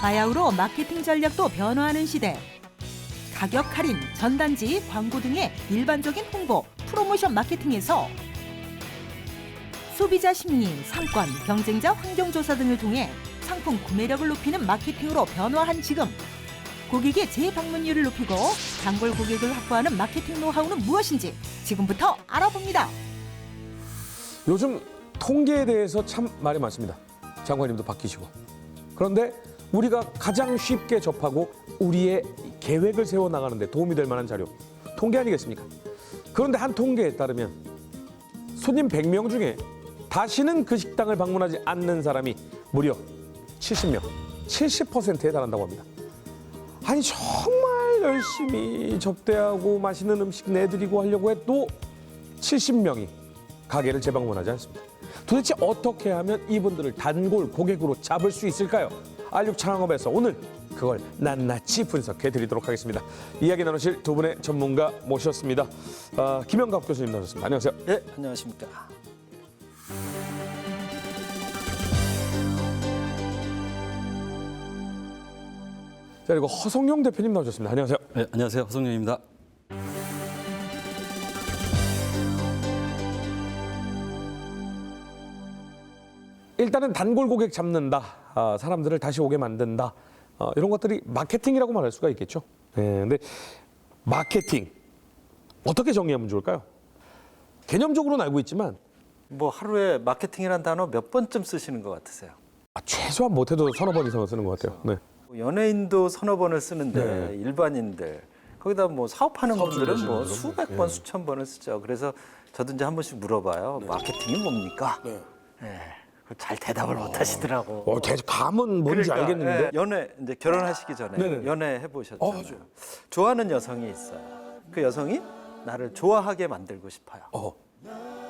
바야흐로 마케팅 전략도 변화하는 시대. 가격 할인, 전단지, 광고 등의 일반적인 홍보, 프로모션 마케팅에서 소비자 심리, 상권, 경쟁자 환경조사 등을 통해 상품 구매력을 높이는 마케팅으로 변화한 지금. 고객의 재방문율을 높이고 단골 고객을 확보하는 마케팅 노하우는 무엇인지 지금부터 알아봅니다. 요즘 통계에 대해서 참 말이 많습니다. 장관님도 바뀌시고. 그런데 우리가 가장 쉽게 접하고 우리의 계획을 세워나가는 데 도움이 될 만한 자료, 통계 아니겠습니까? 그런데 한 통계에 따르면 손님 100명 중에 다시는 그 식당을 방문하지 않는 사람이 무려 70명, 70%에 달한다고 합니다. 아니 정말 열심히 접대하고 맛있는 음식 내드리고 하려고 해도 70명이 가게를 재방문하지 않습니다. 도대체 어떻게 하면 이분들을 단골 고객으로 잡을 수 있을까요? R6 창업에서 오늘 그걸 낱낱이 분석해드리도록 하겠습니다. 이야기 나누실 두 분의 전문가 모셨습니다. 김영갑 교수님 나오셨습니다. 안녕하세요. 네, 안녕하십니까. 자, 그리고 허성용 대표님 나오셨습니다. 안녕하세요. 네, 안녕하세요. 허성룡입니다. 일단은 단골 고객 잡는다, 사람들을 다시 오게 만든다, 이런 것들이 마케팅이라고 말할 수가 있겠죠. 근데 마케팅 어떻게 정리하면 좋을까요? 개념적으로는 알고 있지만 뭐 하루에 마케팅이라는 단어 몇 번쯤 쓰시는 것 같으세요? 최소한 못해도 서너 번 이상은 쓰는 것 같아요. 네. 연예인도 서너 번을 쓰는데 네. 일반인들 거기다 뭐 사업하는 분들은 뭐 분들은 수백 번, 수천 번을 쓰죠. 그래서 저도 이제 한 번씩 물어봐요. 마케팅이 뭡니까? 네. 그걸 잘 대답을 못 하시더라고. 감은 뭔지 알겠는데. 예, 연애 이제 결혼하시기 전에 네네. 연애 해보셨잖아요. 좋아하는 여성이 있어요. 그 여성이 나를 좋아하게 만들고 싶어요.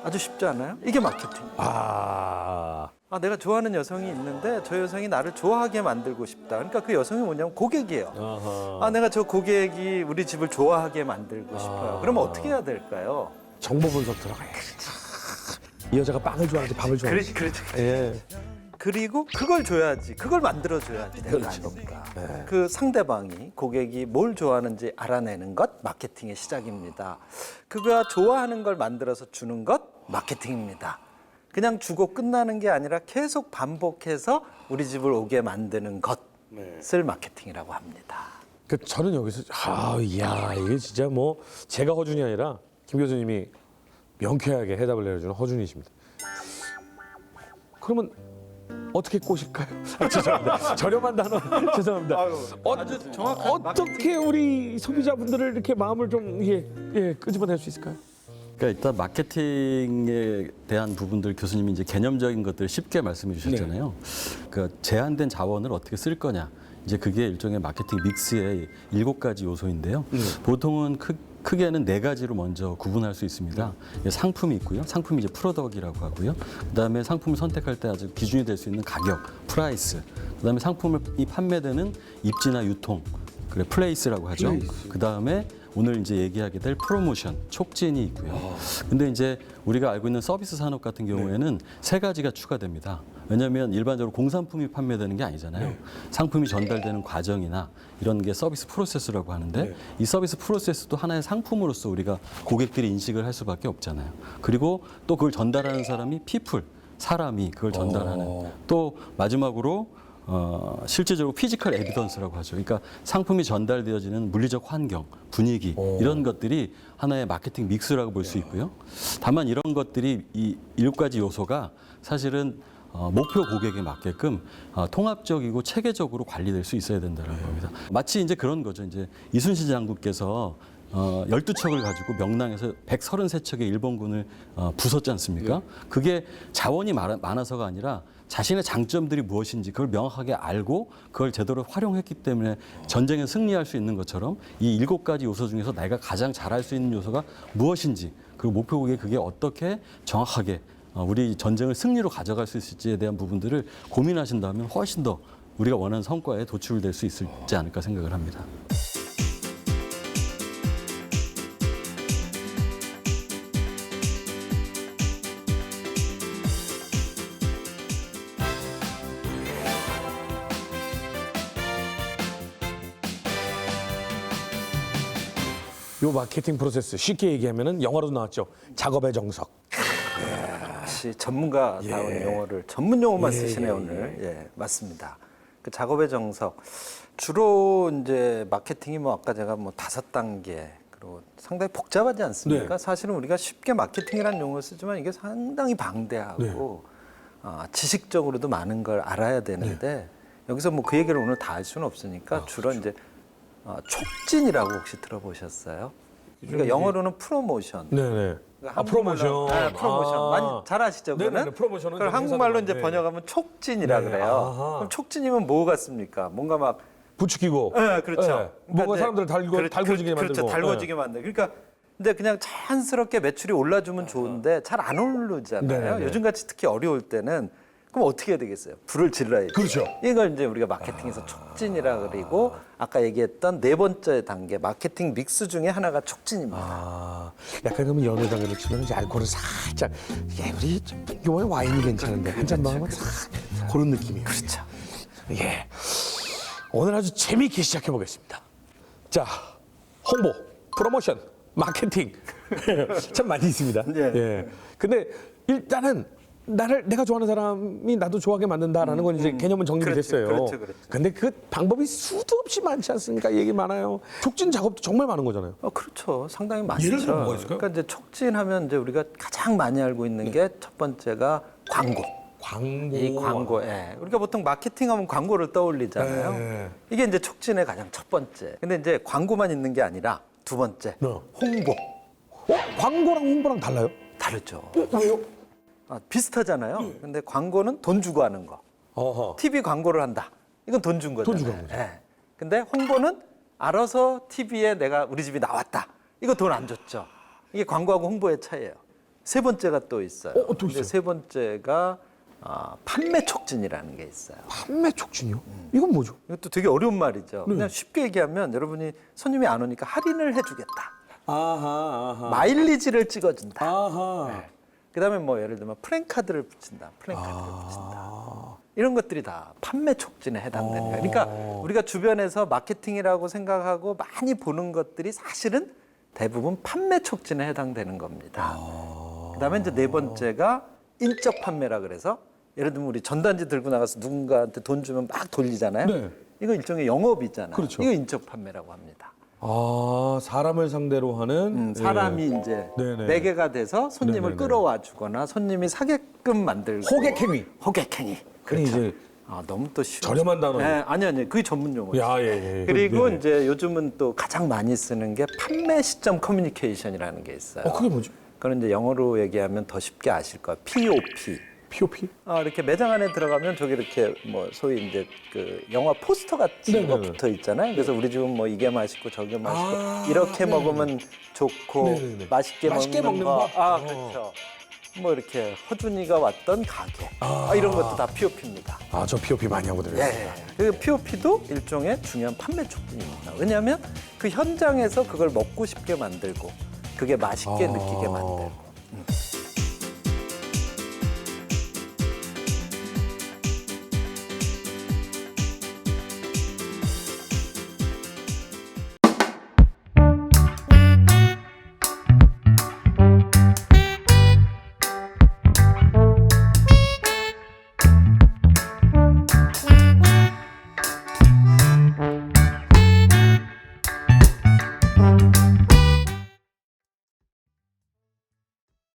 아주 쉽지 않아요? 이게 마케팅이에요. 내가 좋아하는 여성이 있는데 저 여성이 나를 좋아하게 만들고 싶다. 그러니까 그 여성이 뭐냐면 고객이에요. 내가 저 고객이 우리 집을 좋아하게 만들고 싶어요. 그러면 어떻게 해야 될까요? 정보 분석 들어가야지. 이 여자가 빵을 좋아하는지 밥을 좋아하는지. 그렇지. 예. 그리고 그걸 줘야지. 그걸 만들어줘야지 되는 거 아닙니까? 그 상대방이 고객이 뭘 좋아하는지 알아내는 것 마케팅의 시작입니다. 그가 좋아하는 걸 만들어서 주는 것 마케팅입니다. 그냥 주고 끝나는 게 아니라 계속 반복해서 우리 집을 오게 만드는 것을 마케팅이라고 합니다. 저는 여기서 이게 진짜 뭐 제가 허준이 아니라 김 교수님이 명쾌하게 해답을 내려주는 허준이십니다. 그러면 어떻게 꼬실까요? 죄송합니다. 저렴한 단어 죄송합니다. 아주 정확한 어떻게 우리 소비자분들을 이렇게 마음을 좀 끄집어낼 수 있을까요? 그러니까 일단 마케팅에 대한 부분들 교수님이 이제 개념적인 것들을 쉽게 말씀해 주셨잖아요. 그러니까 제한된 자원을 어떻게 쓸 거냐. 이제 그게 일종의 마케팅 믹스의 7가지 요소인데요. 보통은 크게는 4가지로 먼저 구분할 수 있습니다. 상품이 있고요. 상품이 이제 프로덕이라고 하고요. 그다음에 상품을 선택할 때 아주 기준이 될 수 있는 가격, 프라이스. 그다음에 상품이 판매되는 입지나 유통, 플레이스라고 하죠. 그다음에 오늘 이제 얘기하게 될 프로모션, 촉진이 있고요. 근데 이제 우리가 알고 있는 서비스 산업 같은 경우에는 3가지가 추가됩니다. 왜냐하면 일반적으로 공산품이 판매되는 게 아니잖아요. 상품이 전달되는 과정이나 이런 게 서비스 프로세스라고 하는데 이 서비스 프로세스도 하나의 상품으로서 우리가 고객들이 인식을 할 수밖에 없잖아요. 그리고 또 그걸 전달하는 사람이 피플, 사람이 그걸 전달하는 또 마지막으로 실제적으로 피지컬 에비던스라고 하죠. 그러니까 상품이 전달되어지는 물리적 환경, 분위기 이런 것들이 하나의 마케팅 믹스라고 볼 수 있고요. 다만 이런 것들이 이 7가지 요소가 사실은 목표 고객에 맞게끔 통합적이고 체계적으로 관리될 수 있어야 된다는 겁니다. 마치 이제 그런 거죠. 이제 이순신 장군께서 12척을 가지고 명랑에서 133척의 일본군을 부쉈지 않습니까? 그게 자원이 많아서가 아니라 자신의 장점들이 무엇인지 그걸 명확하게 알고 그걸 제대로 활용했기 때문에 전쟁에 승리할 수 있는 것처럼 이 7가지 요소 중에서 내가 가장 잘할 수 있는 요소가 무엇인지 그리고 목표 고객이 그게 어떻게 정확하게 우리 전쟁을 승리로 가져갈 수 있을지에 대한 부분들을 고민하신다면 훨씬 더 우리가 원하는 성과에 도출될 수 있지 않을까 생각을 합니다. 요 마케팅 프로세스 쉽게 얘기하면은 영어로도 나왔죠. 작업의 정석. 역시 전문가다운 용어를 전문 용어만 쓰시네요 오늘. 예, 맞습니다. 그 작업의 정석 주로 이제 마케팅이 뭐 아까 제가 뭐 5단계 그리고 상당히 복잡하지 않습니까? 사실은 우리가 쉽게 마케팅이라는 용어를 쓰지만 이게 상당히 방대하고 지식적으로도 많은 걸 알아야 되는데 여기서 뭐 그 얘기를 오늘 다 할 수는 없으니까 주로 이제 촉진이라고 혹시 들어보셨어요? 그러니까 영어로는 프로모션. 네네. 그러니까 프로모션. 네, 프로모션. 많이 잘 아시죠, 그거는? 네네네, 프로모션은 그걸 좀 한국말로 이제 네. 번역하면 촉진이라 네, 그래요. 아하. 그럼 촉진이면 뭐 같습니까? 뭔가 막 부추기고. 네, 그렇죠. 네. 뭔가 이제 사람들을 달궈지게 만들고. 그렇죠. 달궈지게 만들고. 그러니까 근데 그냥 자연스럽게 매출이 올라주면 좋은데 잘 안 오르잖아요. 네네네. 요즘같이 특히 어려울 때는 그럼 어떻게 해야 되겠어요? 불을 질러야죠. 그렇죠. 이걸 이제 우리가 마케팅에서 촉진이라 그리고 아까 얘기했던 4번째 단계 마케팅 믹스 중에 하나가 촉진입니다. 약간 그러면 연애 단계로 치면 이제 알코올을 살짝 우리 이번에 와인이 괜찮은데 한 잔 먹으면 싹 그런 느낌이에요. 그렇죠. 예. 오늘 아주 재미있게 시작해 보겠습니다. 자, 홍보, 프로모션, 마케팅 참 많이 있습니다. 예. 근데 일단은 내가 좋아하는 사람이 나도 좋아하게 만든다라는 건 이제 개념은 정리가 그렇죠, 됐어요. 그렇죠. 근데 그 방법이 수도 없이 많지 않습니까? 얘기 많아요. 촉진 작업도 정말 많은 거잖아요. 그렇죠. 상당히 많죠. 예를 들면 뭐가 있을까요? 그러니까 이제 촉진하면 이제 우리가 가장 많이 알고 있는 게 첫 번째가 광고. 광고. 이 광고, 예. 우리가 보통 마케팅하면 광고를 떠올리잖아요. 네. 이게 이제 촉진의 가장 첫 번째. 근데 이제 광고만 있는 게 아니라 두 번째, 네. 홍보. 광고랑 홍보랑 달라요? 다르죠. 달라요? 비슷하잖아요. 근데 광고는 돈 주고 하는 거. 어허. TV 광고를 한다. 이건 돈 준 거잖아요. 돈 주고 하는 거죠. 예. 근데 홍보는 알아서 TV에 내가 우리 집이 나왔다. 이거 돈 안 줬죠. 이게 광고하고 홍보의 차이예요. 세 번째가 또 있어요. 또 근데 있어요? 세 번째가 판매 촉진이라는 게 있어요. 판매 촉진이요? 이건 뭐죠? 이것도 되게 어려운 말이죠. 그냥 쉽게 얘기하면 여러분이 손님이 안 오니까 할인을 해주겠다. 아하. 마일리지를 찍어준다. 아하. 네. 그다음에 뭐 예를 들면 프랭카드를 붙인다. 프랭카드를 붙인다. 이런 것들이 다 판매 촉진에 해당되는 거예요. 그러니까 우리가 주변에서 마케팅이라고 생각하고 많이 보는 것들이 사실은 대부분 판매 촉진에 해당되는 겁니다. 그다음에 이제 네 번째가 인적 판매라 그래서 예를 들면 우리 전단지 들고 나가서 누군가한테 돈 주면 막 돌리잖아요. 네. 이거 일종의 영업이잖아요. 그렇죠. 이거 인적 판매라고 합니다. 사람을 상대로 하는 사람이 이제 네네. 매개가 돼서 손님을 네네네. 끌어와 주거나 손님이 사게끔 만들고 호객행위. 호객행위. 그게 그렇죠. 이제 너무 또 쉬워. 저렴한 단어. 네, 아니 그게 전문 용어죠. 예. 그리고 네네. 이제 요즘은 또 가장 많이 쓰는 게 판매 시점 커뮤니케이션이라는 게 있어요. 그게 뭐죠? 그건 이제 영어로 얘기하면 더 쉽게 아실 거예요. POP. POP? 이렇게 매장 안에 들어가면 저기 이렇게 뭐 소위 이제 그 영화 포스터 같은 거 네네네. 붙어 있잖아요. 그래서 우리 집은 뭐 이게 맛있고 저게 맛있고 이렇게 네네네. 먹으면 좋고 네네네. 맛있게 먹는 거. 법? 그렇죠. 뭐 이렇게 허준이가 왔던 가게. 이런 것도 다 POP입니다. 저 POP 많이 하거든요. 그 POP도 일종의 중요한 판매 촉진입니다. 왜냐하면 그 현장에서 그걸 먹고 싶게 만들고 그게 맛있게 느끼게 만들고.